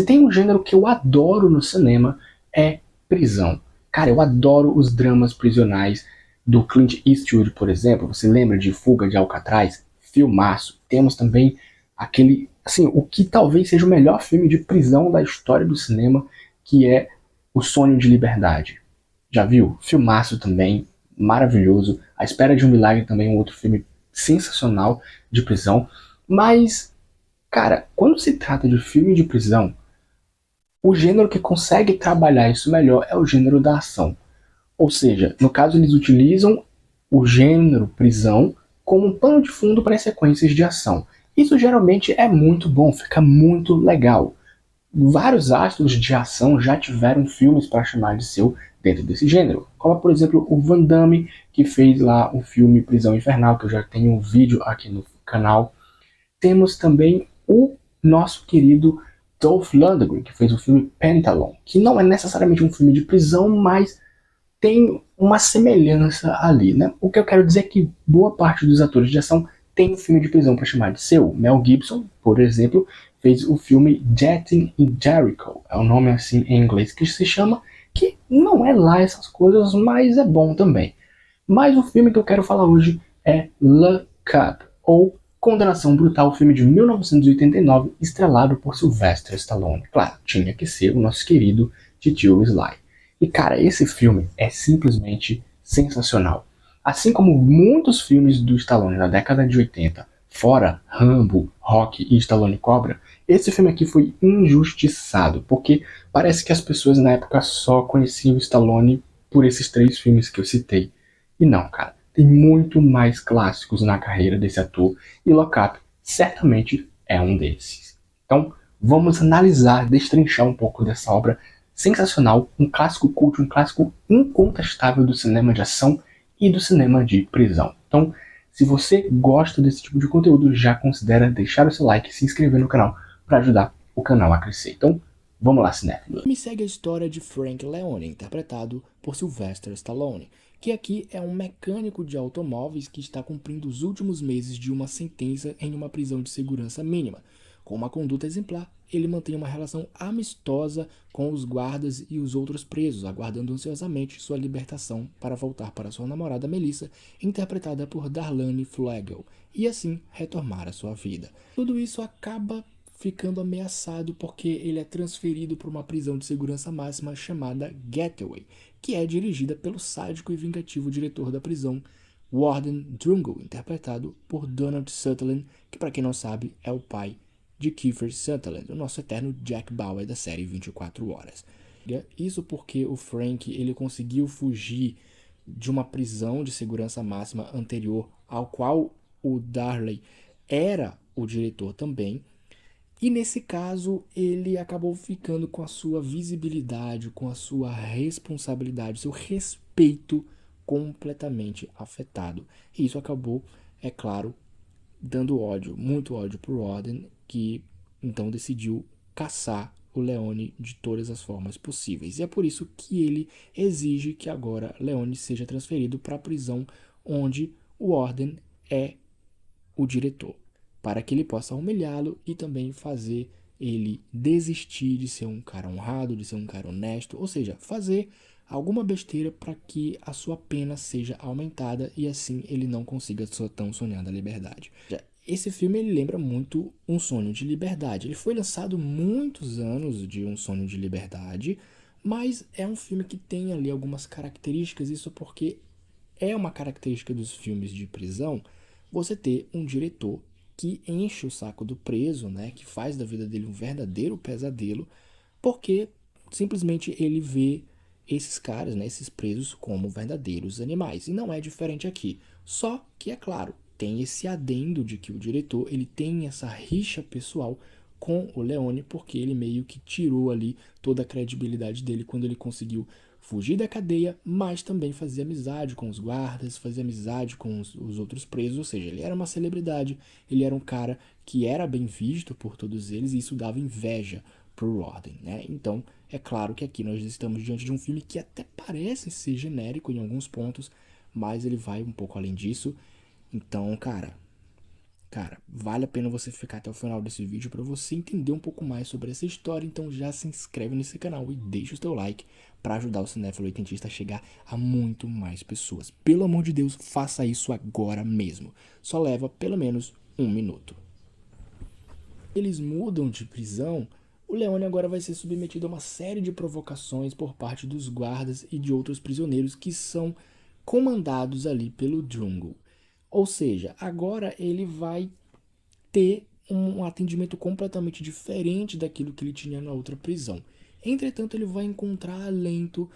tem um gênero que eu adoro no cinema, é prisão. Cara, eu adoro os dramas prisionais do Clint Eastwood, por exemplo. Você lembra de Fuga de Alcatraz? Filmaço. Temos também aquele, assim, o que talvez seja o melhor filme de prisão da história do cinema, que é O Sonho de Liberdade. Já viu? Filmaço também, maravilhoso. A Espera de um Milagre também, um outro filme sensacional de prisão. Mas, cara, quando se trata de filme de prisão, o gênero que consegue trabalhar isso melhor é o gênero da ação. Ou seja, no caso eles utilizam o gênero prisão como um pano de fundo para as sequências de ação. Isso geralmente é muito bom, fica muito legal. Vários astros de ação já tiveram filmes para chamar de seu dentro desse gênero, como por exemplo o Van Damme, que fez lá o filme Prisão Infernal, que eu já tenho um vídeo aqui no canal. Temos também o nosso querido Dolph Lundgren, que fez o filme Pentalon, que não é necessariamente um filme de prisão, mas tem uma semelhança ali, né? O que eu quero dizer é que boa parte dos atores de ação tem um filme de prisão para chamar de seu. Mel Gibson, por exemplo, fez o filme Jetting in Jericho, é o nome assim em inglês que se chama, que não é lá essas coisas, mas é bom também. Mas o filme que eu quero falar hoje é Lock Up, ou Condenação Brutal, filme de 1989, estrelado por Sylvester Stallone. Claro, tinha que ser o nosso querido Titio Sly. E cara, esse filme é simplesmente sensacional. Assim como muitos filmes do Stallone na década de 80, fora Rambo, Rocky e Stallone Cobra, esse filme aqui foi injustiçado, porque parece que as pessoas na época só conheciam o Stallone por esses três filmes que eu citei. E não, cara, tem muito mais clássicos na carreira desse ator e Lock Up certamente é um desses. Então, vamos analisar, destrinchar um pouco dessa obra sensacional, um clássico cult, um clássico incontestável do cinema de ação e do cinema de prisão. Então, se você gosta desse tipo de conteúdo, já considera deixar o seu like e se inscrever no canal para ajudar o canal a crescer. Então, vamos lá, cinéfilos. Me segue a história de Frank Leone, interpretado por Sylvester Stallone, que aqui é um mecânico de automóveis que está cumprindo os últimos meses de uma sentença em uma prisão de segurança mínima. Com uma conduta exemplar, ele mantém uma relação amistosa com os guardas e os outros presos, aguardando ansiosamente sua libertação para voltar para sua namorada Melissa, interpretada por Darlene Flegel, e assim retomar a sua vida. Tudo isso acaba ficando ameaçado porque ele é transferido para uma prisão de segurança máxima chamada Getaway, que é dirigida pelo sádico e vingativo diretor da prisão, Warden Drungo, interpretado por Donald Sutherland, que para quem não sabe é o pai de Kiefer Sutherland, o nosso eterno Jack Bauer da série 24 Horas. Isso porque o Frank ele conseguiu fugir de uma prisão de segurança máxima anterior, ao qual o Darley era o diretor também, e nesse caso, ele acabou ficando com a sua visibilidade, com a sua responsabilidade, seu respeito completamente afetado. E isso acabou, é claro, dando ódio, muito ódio para o Warden, que então decidiu caçar o Leone de todas as formas possíveis. E é por isso que ele exige que agora Leone seja transferido para a prisão onde o Warden é o diretor, para que ele possa humilhá-lo e também fazer ele desistir de ser um cara honrado, de ser um cara honesto, ou seja, fazer alguma besteira para que a sua pena seja aumentada e assim ele não consiga sua tão sonhada liberdade. Esse filme ele lembra muito Um Sonho de Liberdade. Ele foi lançado muitos anos de Um Sonho de Liberdade, mas é um filme que tem ali algumas características, isso porque é uma característica dos filmes de prisão você ter um diretor que enche o saco do preso, né, que faz da vida dele um verdadeiro pesadelo, porque simplesmente ele vê esses caras, né, esses presos como verdadeiros animais. E não é diferente aqui. Só que é claro, tem esse adendo de que o diretor, ele tem essa rixa pessoal com o Leone, porque ele meio que tirou ali toda a credibilidade dele quando ele conseguiu fugir da cadeia, mas também fazer amizade com os guardas, fazer amizade com os outros presos, ou seja, ele era uma celebridade, ele era um cara que era bem visto por todos eles e isso dava inveja pro Warden, né? Então, é claro que aqui nós estamos diante de um filme que até parece ser genérico em alguns pontos, mas ele vai um pouco além disso. Então, cara, Cara, vale a pena você ficar até o final desse vídeo para você entender um pouco mais sobre essa história. Então já se inscreve nesse canal e deixa o seu like para ajudar o Cinéfilo Oitentista a chegar a muito mais pessoas. Pelo amor de Deus, faça isso agora mesmo. Só leva pelo menos 1 minuto. Eles mudam de prisão. O Leone agora vai ser submetido a uma série de provocações por parte dos guardas e de outros prisioneiros que são comandados ali pelo Drungo. Ou seja, agora ele vai ter um atendimento completamente diferente daquilo que ele tinha na outra prisão. Entretanto, ele vai encontrar alento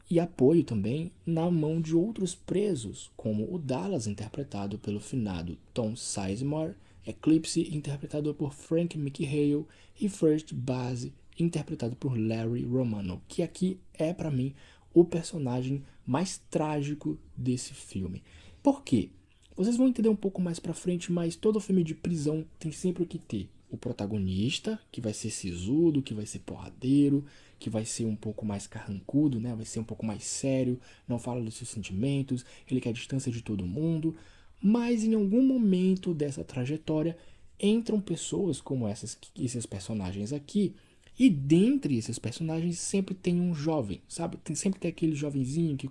e apoio também na mão de outros presos, como o Dallas, interpretado pelo finado Tom Sizemore, Eclipse, interpretado por Frank McHale, e First Base, interpretado por Larry Romano, que aqui é, para mim, o personagem mais trágico desse filme. Por quê? Vocês vão entender um pouco mais pra frente, mas todo filme de prisão tem sempre o que ter o protagonista, que vai ser sisudo, que vai ser porradeiro, que vai ser um pouco mais carrancudo, né? Vai ser um pouco mais sério, não fala dos seus sentimentos, ele quer a distância de todo mundo. Mas em algum momento dessa trajetória entram pessoas como esses personagens aqui, e dentre esses personagens sempre tem um jovem, sabe? Sempre tem aquele jovenzinho que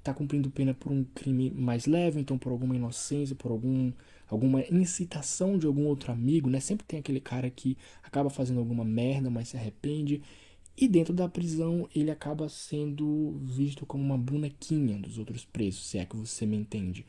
tá cumprindo pena por um crime mais leve, então por alguma inocência, por alguma incitação de algum outro amigo, né? Sempre tem aquele cara que acaba fazendo alguma merda, mas se arrepende. E dentro da prisão ele acaba sendo visto como uma bonequinha dos outros presos, se é que você me entende.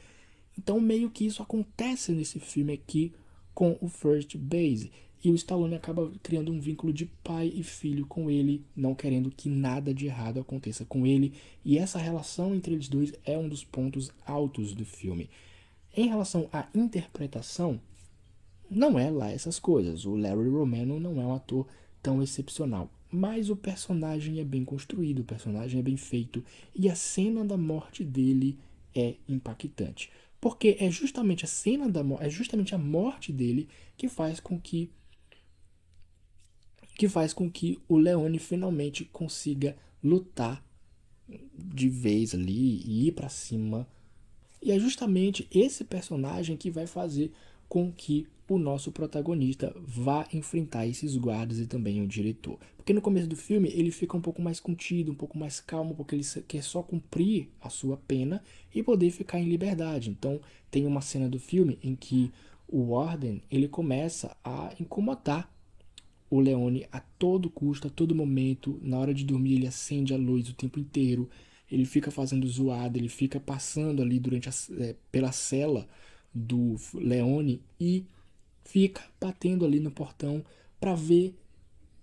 Então meio que isso acontece nesse filme aqui com o First Base. E o Stallone acaba criando um vínculo de pai e filho com ele, não querendo que nada de errado aconteça com ele. E essa relação entre eles dois é um dos pontos altos do filme. Em relação à interpretação, não é lá essas coisas. O Larry Romano não é um ator tão excepcional. Mas o personagem é bem construído, o personagem é bem feito. E a cena da morte dele é impactante. Porque é justamente a cena é justamente a morte dele que faz com que o Leone finalmente consiga lutar de vez ali e ir pra cima. E é justamente esse personagem que vai fazer com que o nosso protagonista vá enfrentar esses guardas e também o diretor. Porque no começo do filme ele fica um pouco mais contido, um pouco mais calmo, porque ele quer só cumprir a sua pena e poder ficar em liberdade. Então tem uma cena do filme em que o Warden ele começa a incomodar o Leone a todo custo, a todo momento. Na hora de dormir ele acende a luz o tempo inteiro, ele fica fazendo zoada, ele fica passando ali pela cela do Leone e fica batendo ali no portão para ver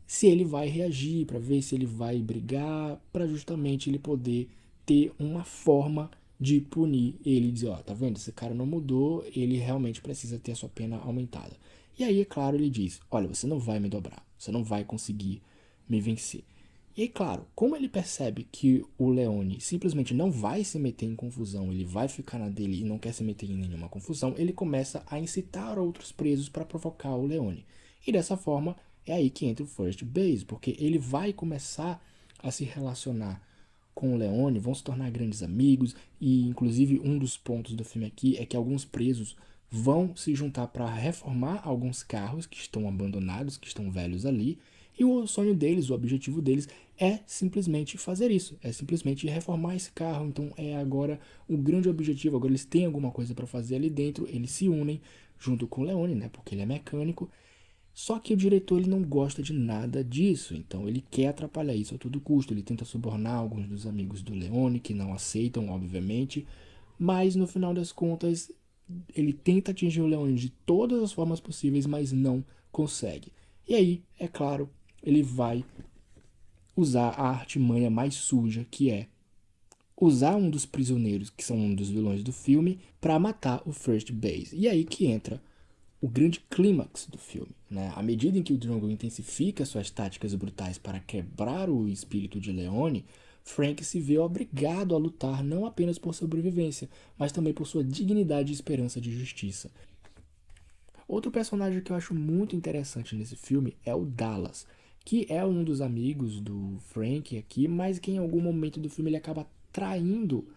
se ele vai reagir, para ver se ele vai brigar, para justamente ele poder ter uma forma de punir ele e dizer, ó, tá vendo? Esse cara não mudou, ele realmente precisa ter a sua pena aumentada. E aí, é claro, ele diz, olha, você não vai me dobrar, você não vai conseguir me vencer. E aí, claro, como ele percebe que o Leone simplesmente não vai se meter em confusão, ele vai ficar na dele e não quer se meter em nenhuma confusão, ele começa a incitar outros presos para provocar o Leone. E dessa forma, é aí que entra o First Base, porque ele vai começar a se relacionar com o Leone, vão se tornar grandes amigos, e inclusive um dos pontos do filme aqui é que alguns presos vão se juntar para reformar alguns carros que estão abandonados, que estão velhos ali, e o sonho deles, o objetivo deles é simplesmente fazer isso, é simplesmente reformar esse carro. Então é agora o grande objetivo, agora eles têm alguma coisa para fazer ali dentro, eles se unem junto com o Leone, né, porque ele é mecânico. Só que o diretor ele não gosta de nada disso, então ele quer atrapalhar isso a todo custo. Ele tenta subornar alguns dos amigos do Leone, que não aceitam, obviamente, mas no final das contas ele tenta atingir o Leone de todas as formas possíveis, mas não consegue. E aí, é claro, ele vai usar a artimanha mais suja, que é usar um dos prisioneiros, que são um dos vilões do filme, para matar o First Base. E aí que entra o grande clímax do filme, né? À medida em que o Django intensifica suas táticas brutais para quebrar o espírito de Leone, Frank se vê obrigado a lutar não apenas por sobrevivência, mas também por sua dignidade e esperança de justiça. Outro personagem que eu acho muito interessante nesse filme é o Dallas, que é um dos amigos do Frank aqui, mas que em algum momento do filme ele acaba traindo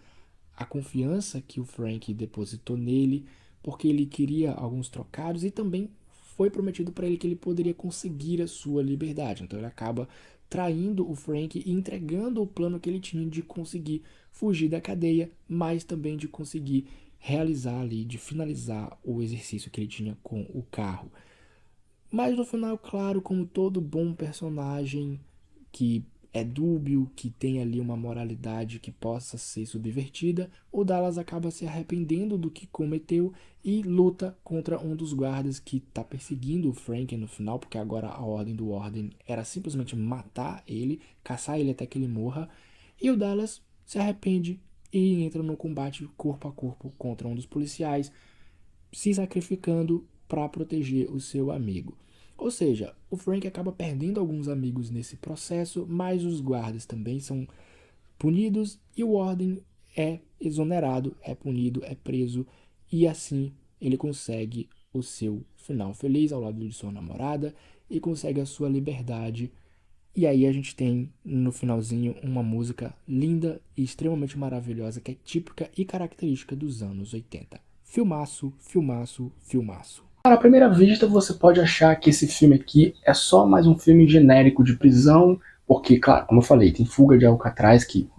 a confiança que o Frank depositou nele, porque ele queria alguns trocados e também foi prometido para ele que ele poderia conseguir a sua liberdade. Então ele acaba traindo o Frank e entregando o plano que ele tinha de conseguir fugir da cadeia, mas também de conseguir realizar ali, de finalizar o exercício que ele tinha com o carro. Mas no final, claro, como todo bom personagem que é dúbio, que tem ali uma moralidade que possa ser subvertida, o Dallas acaba se arrependendo do que cometeu e luta contra um dos guardas que está perseguindo o Frank no final, porque agora a ordem do Warden era simplesmente matar ele, caçar ele até que ele morra, e o Dallas se arrepende e entra no combate corpo a corpo contra um dos policiais, se sacrificando para proteger o seu amigo. Ou seja, o Frank acaba perdendo alguns amigos nesse processo, mas os guardas também são punidos e o Warden é exonerado, é punido, é preso e assim ele consegue o seu final feliz ao lado de sua namorada e consegue a sua liberdade. E aí a gente tem no finalzinho uma música linda e extremamente maravilhosa que é típica e característica dos anos 80. Filmaço, filmaço, filmaço. Cara, à primeira vista você pode achar que esse filme aqui é só mais um filme genérico de prisão, porque, claro, como eu falei, tem Fuga de Alcatraz, que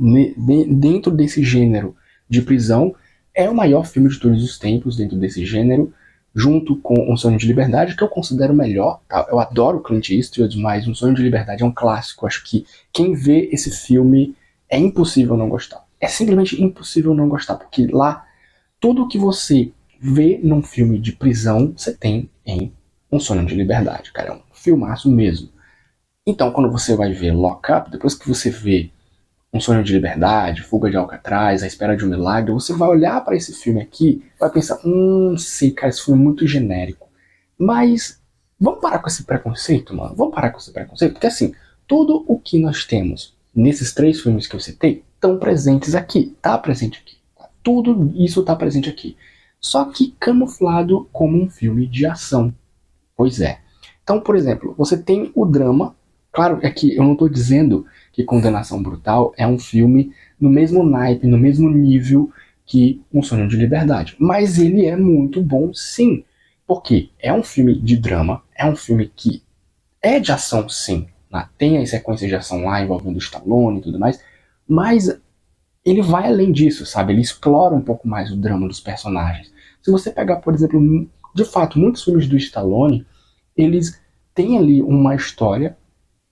dentro desse gênero de prisão é o maior filme de todos os tempos dentro desse gênero, junto com Um Sonho de Liberdade, que eu considero melhor. Tá? Eu adoro Clint Eastwood, mas Um Sonho de Liberdade é um clássico. Acho que quem vê esse filme é impossível não gostar. É simplesmente impossível não gostar, porque lá tudo que você vê num filme de prisão, você tem em Um Sonho de Liberdade, cara. É um filmaço mesmo. Então, quando você vai ver Lock Up, depois que você vê Um Sonho de Liberdade, Fuga de Alcatraz, A Espera de um Milagre, você vai olhar para esse filme aqui e vai pensar, sei, cara, esse filme é muito genérico. Mas vamos parar com esse preconceito, mano? Vamos parar com esse preconceito? Porque assim, tudo o que nós temos nesses 3 filmes que eu citei estão presentes aqui, tá presente aqui. Tudo isso tá presente aqui. Só que camuflado como um filme de ação. Pois é. Então, por exemplo, você tem o drama. Claro, é que eu não estou dizendo que Condenação Brutal é um filme no mesmo naipe, no mesmo nível que Um Sonho de Liberdade. Mas ele é muito bom, sim. Porque é um filme de drama, é um filme que é de ação, sim. Né? Tem as sequências de ação lá envolvendo o Stallone e tudo mais. Mas ele vai além disso, sabe? Ele explora um pouco mais o drama dos personagens. Se você pegar, por exemplo, de fato, muitos filmes do Stallone, eles têm ali uma história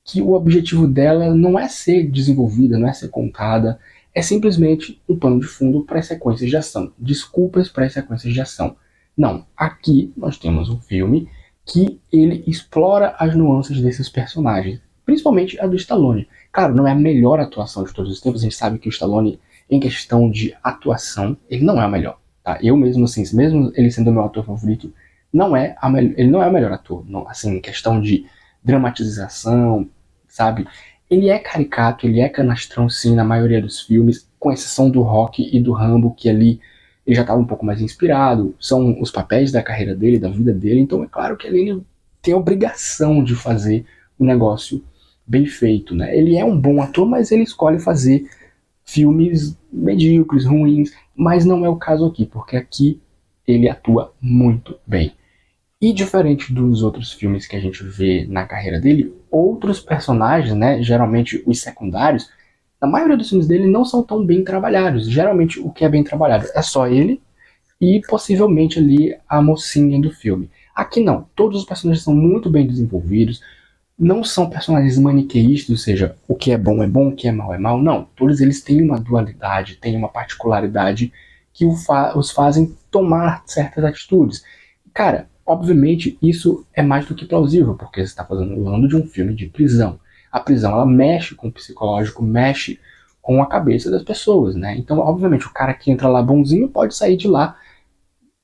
que o objetivo dela não é ser desenvolvida, não é ser contada, é simplesmente um pano de fundo para as sequências de ação. Desculpas para as sequências de ação. Não, aqui nós temos um filme que ele explora as nuances desses personagens, principalmente a do Stallone. Claro, não é a melhor atuação de todos os tempos, a gente sabe que o Stallone, em questão de atuação, ele não é o melhor. Tá? Eu mesmo, assim, mesmo ele sendo o meu ator favorito, ele não é o melhor ator. Não, assim, em questão de dramatização, sabe? Ele é caricato, ele é canastrão, sim, na maioria dos filmes, com exceção do Rock e do Rambo, que ali ele já estava um pouco mais inspirado, são os papéis da carreira dele, da vida dele, então é claro que ele tem a obrigação de fazer o negócio bem feito, né? Ele é um bom ator, mas ele escolhe fazer filmes medíocres, ruins, mas não é o caso aqui, porque aqui ele atua muito bem. E diferente dos outros filmes que a gente vê na carreira dele, outros personagens, né, geralmente os secundários, a maioria dos filmes dele não são tão bem trabalhados. Geralmente o que é bem trabalhado é só ele e possivelmente ali a mocinha do filme. Aqui não, todos os personagens são muito bem desenvolvidos, não são personagens maniqueístas, ou seja, o que é bom, o que é mal, não. Todos eles têm uma dualidade, têm uma particularidade que os fazem tomar certas atitudes. Cara, obviamente isso é mais do que plausível, porque você está falando de um filme de prisão. A prisão, ela mexe com o psicológico, mexe com a cabeça das pessoas, né? Então, obviamente, o cara que entra lá bonzinho pode sair de lá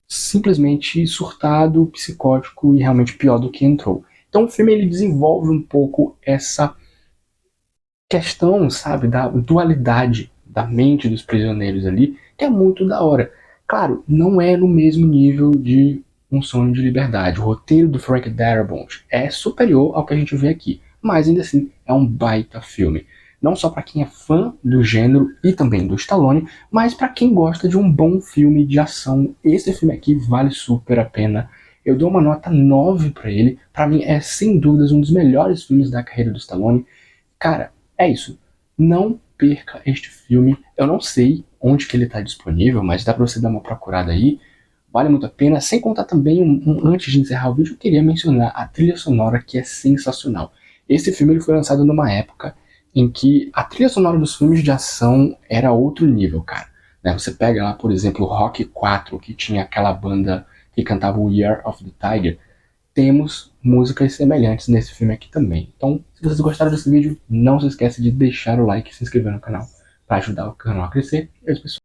simplesmente surtado, psicótico e realmente pior do que entrou. Então o filme ele desenvolve um pouco essa questão, sabe, da dualidade da mente dos prisioneiros ali, que é muito da hora. Claro, não é no mesmo nível de Um Sonho de Liberdade. O roteiro do Frank Darabont é superior ao que a gente vê aqui, mas ainda assim é um baita filme. não só para quem é fã do gênero e também do Stallone, mas para quem gosta de um bom filme de ação. Esse filme aqui vale super a pena. Eu dou uma nota 9 para ele. Para mim é sem dúvidas um dos melhores filmes da carreira do Stallone. Cara, é isso. Não perca este filme. Eu não sei onde que ele está disponível, mas dá para você dar uma procurada aí. Vale muito a pena. Sem contar também, antes de encerrar o vídeo, eu queria mencionar a trilha sonora, que é sensacional. Esse filme ele foi lançado numa época em que a trilha sonora dos filmes de ação era outro nível, cara. Né? Você pega lá, por exemplo, o Rock 4, que tinha aquela banda que cantava o Year of the Tiger. Temos músicas semelhantes nesse filme aqui também. Então, se vocês gostaram desse vídeo, não se esqueça de deixar o like e se inscrever no canal para ajudar o canal a crescer.